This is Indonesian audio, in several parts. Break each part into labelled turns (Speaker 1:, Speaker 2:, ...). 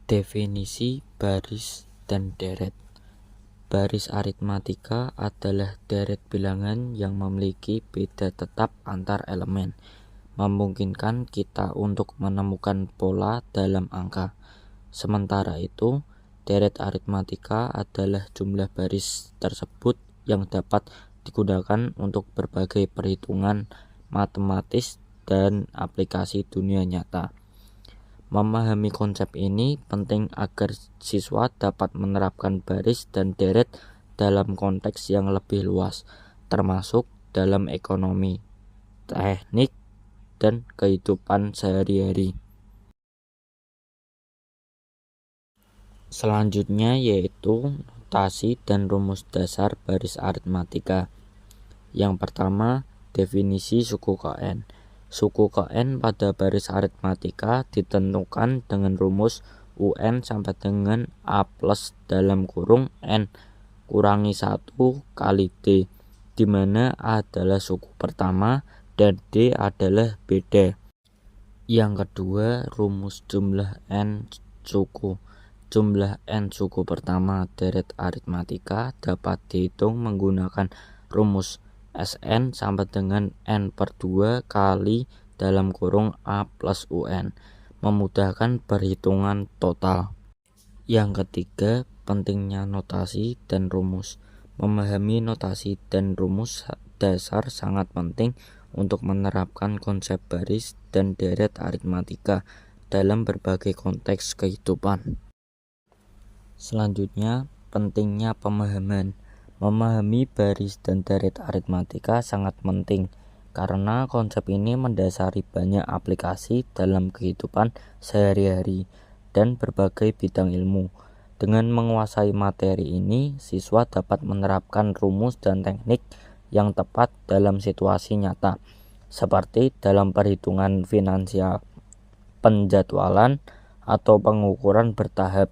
Speaker 1: Definisi baris dan deret. Baris aritmatika adalah deret bilangan yang memiliki beda tetap antar elemen, memungkinkan kita untuk menemukan pola dalam angka. Sementara itu, deret aritmatika adalah jumlah baris tersebut yang dapat digunakan untuk berbagai perhitungan matematis dan aplikasi dunia nyata. Memahami konsep ini penting agar siswa dapat menerapkan baris dan deret dalam konteks yang lebih luas, termasuk dalam ekonomi, teknik, dan kehidupan sehari-hari. Selanjutnya yaitu notasi dan rumus dasar baris aritmatika. Yang pertama, definisi suku Kn. Suku Kn pada baris aritmatika ditentukan dengan rumus UN sampai dengan A plus dalam kurung N kurangi 1 kali D, di mana A adalah suku pertama dan D adalah beda. Yang kedua, rumus jumlah N suku. Jumlah N suku pertama deret aritmatika dapat dihitung menggunakan rumus Sn sampai dengan N per 2 kali dalam kurung A plus UN, memudahkan perhitungan total. Yang ketiga, pentingnya notasi dan rumus. Memahami notasi dan rumus dasar sangat penting untuk menerapkan konsep baris dan deret aritmatika dalam berbagai konteks kehidupan. Selanjutnya, pentingnya pemahaman. Memahami baris dan deret aritmatika sangat penting karena konsep ini mendasari banyak aplikasi dalam kehidupan sehari-hari dan berbagai bidang ilmu. Dengan menguasai materi ini, siswa dapat menerapkan rumus dan teknik yang tepat dalam situasi nyata, seperti dalam perhitungan finansial, penjadwalan, atau pengukuran bertahap.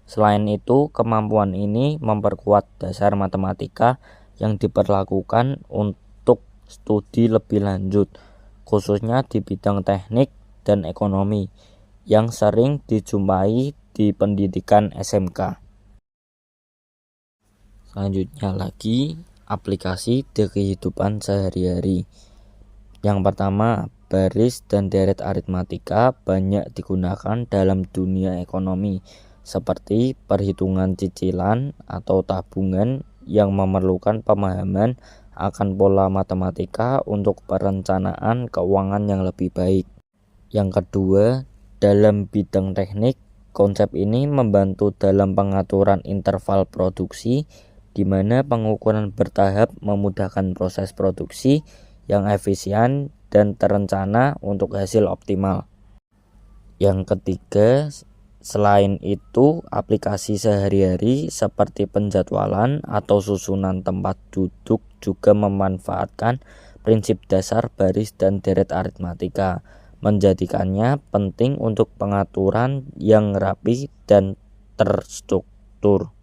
Speaker 1: Selain itu, kemampuan ini memperkuat dasar matematika yang diperlakukan untuk studi lebih lanjut, khususnya di bidang teknik dan ekonomi, yang sering dijumpai di pendidikan SMK. Selanjutnya lagi, aplikasi di kehidupan sehari-hari. Yang pertama, baris dan deret aritmatika banyak digunakan dalam dunia ekonomi, seperti perhitungan cicilan atau tabungan yang memerlukan pemahaman akan pola matematika untuk perencanaan keuangan yang lebih baik. Yang kedua, dalam bidang teknik, konsep ini membantu dalam pengaturan interval produksi, di mana pengukuran bertahap memudahkan proses produksi yang efisien dan terencana untuk hasil optimal. Yang ketiga, selain itu, aplikasi sehari-hari seperti penjadwalan atau susunan tempat duduk juga memanfaatkan prinsip dasar baris dan deret aritmatika, menjadikannya penting untuk pengaturan yang rapi dan terstruktur.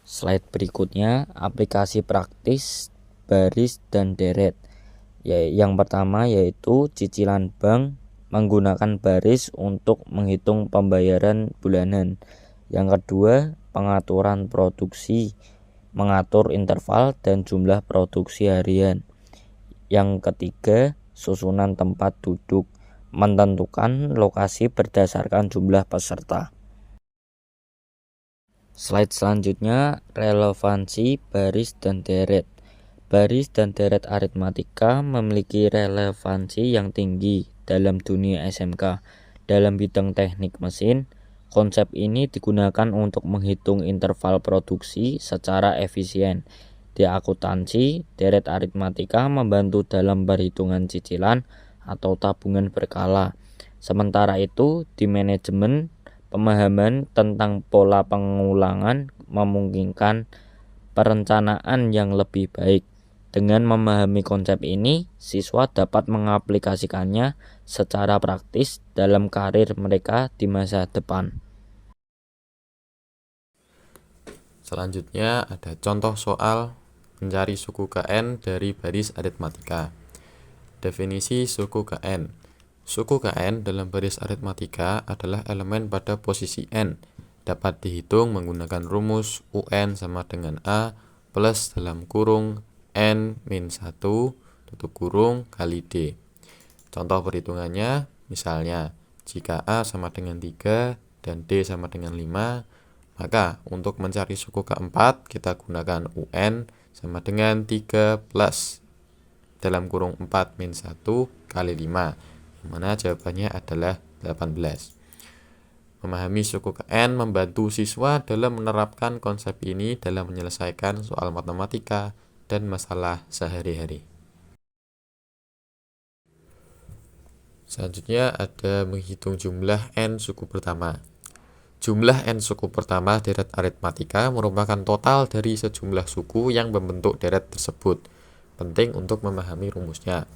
Speaker 1: Slide berikutnya, aplikasi praktis baris dan deret. Yang pertama yaitu cicilan bank menggunakan baris untuk menghitung pembayaran bulanan. Yang kedua, pengaturan produksi, mengatur interval dan jumlah produksi harian. Yang ketiga, susunan tempat duduk, menentukan lokasi berdasarkan jumlah peserta. Slide selanjutnya, relevansi baris dan deret. Baris dan deret aritmatika memiliki relevansi yang tinggi dalam dunia SMK. Dalam bidang teknik mesin, konsep ini digunakan untuk menghitung interval produksi secara efisien. Di akuntansi, deret aritmatika membantu dalam perhitungan cicilan atau tabungan berkala. Sementara itu, di manajemen, pemahaman tentang pola pengulangan memungkinkan perencanaan yang lebih baik. Dengan memahami konsep ini, siswa dapat mengaplikasikannya secara praktis dalam karir mereka di masa depan.
Speaker 2: Selanjutnya ada contoh soal mencari suku Kn dari baris aritmatika. Definisi suku Kn. Suku Kn dalam baris aritmatika adalah elemen pada posisi n. Dapat dihitung menggunakan rumus UN sama dengan A plus dalam kurung n min 1 tutup kurung kali D. Contoh perhitungannya, misalnya jika A sama dengan 3 dan D sama dengan 5, maka untuk mencari suku keempat kita gunakan UN sama dengan 3 plus dalam kurung 4 min 1 kali 5, yang mana jawabannya adalah 18. Memahami suku Kn membantu siswa dalam menerapkan konsep ini dalam menyelesaikan soal matematika dan masalah sehari-hari. Selanjutnya ada menghitung jumlah n suku pertama. Jumlah n suku pertama deret aritmatika merupakan total dari sejumlah suku yang membentuk deret tersebut. Penting untuk memahami rumusnya.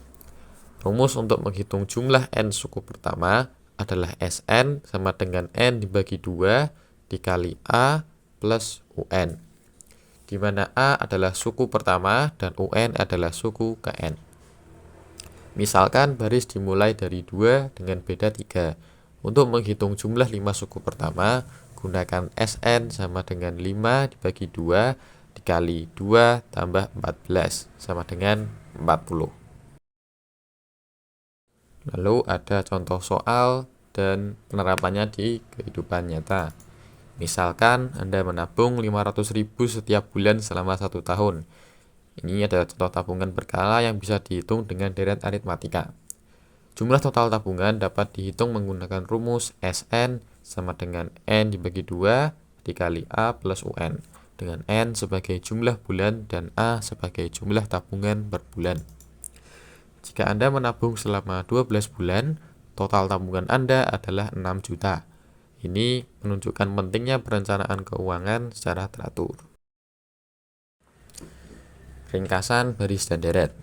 Speaker 2: Rumus untuk menghitung jumlah n suku pertama adalah Sn sama dengan n dibagi 2 dikali A plus UN, di mana A adalah suku pertama dan UN adalah suku Kn. Misalkan baris dimulai dari 2 dengan beda 3. Untuk menghitung jumlah 5 suku pertama, gunakan Sn sama dengan 5 dibagi 2 dikali 2 tambah 14 sama dengan 40. Lalu ada contoh soal dan penerapannya di kehidupan nyata. Misalkan Anda menabung 500.000 setiap bulan selama 1 tahun. Ini adalah contoh tabungan berkala yang bisa dihitung dengan deret aritmatika. Jumlah total tabungan dapat dihitung menggunakan rumus Sn sama dengan n dibagi 2 dikali A plus UN, dengan n sebagai jumlah bulan dan A sebagai jumlah tabungan per bulan. Jika Anda menabung selama 12 bulan, total tabungan Anda adalah 6 juta. Ini menunjukkan pentingnya perencanaan keuangan secara teratur. Ringkasan baris dan deret.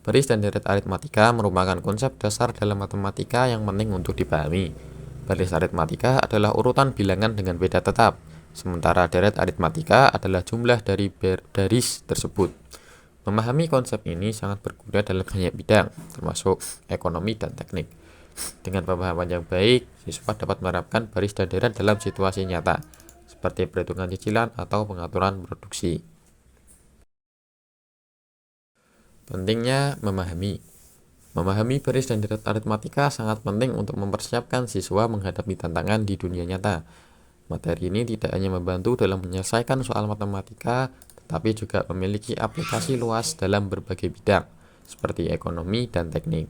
Speaker 2: Baris dan deret aritmatika merupakan konsep dasar dalam matematika yang penting untuk dipahami. Baris aritmatika adalah urutan bilangan dengan beda tetap, sementara deret aritmatika adalah jumlah dari baris tersebut. Memahami konsep ini sangat berguna dalam banyak bidang, termasuk ekonomi dan teknik. Dengan pemahaman yang baik, siswa dapat menerapkan baris dan deret dalam situasi nyata, seperti perhitungan cicilan atau pengaturan produksi. Pentingnya memahami. Memahami baris dan deret aritmatika sangat penting untuk mempersiapkan siswa menghadapi tantangan di dunia nyata. Materi ini tidak hanya membantu dalam menyelesaikan soal matematika, tetapi juga memiliki aplikasi luas dalam berbagai bidang, seperti ekonomi dan teknik.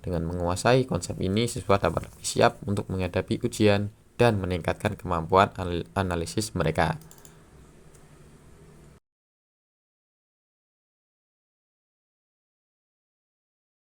Speaker 2: Dengan menguasai konsep ini, siswa dapat lebih siap untuk menghadapi ujian dan meningkatkan kemampuan analisis mereka.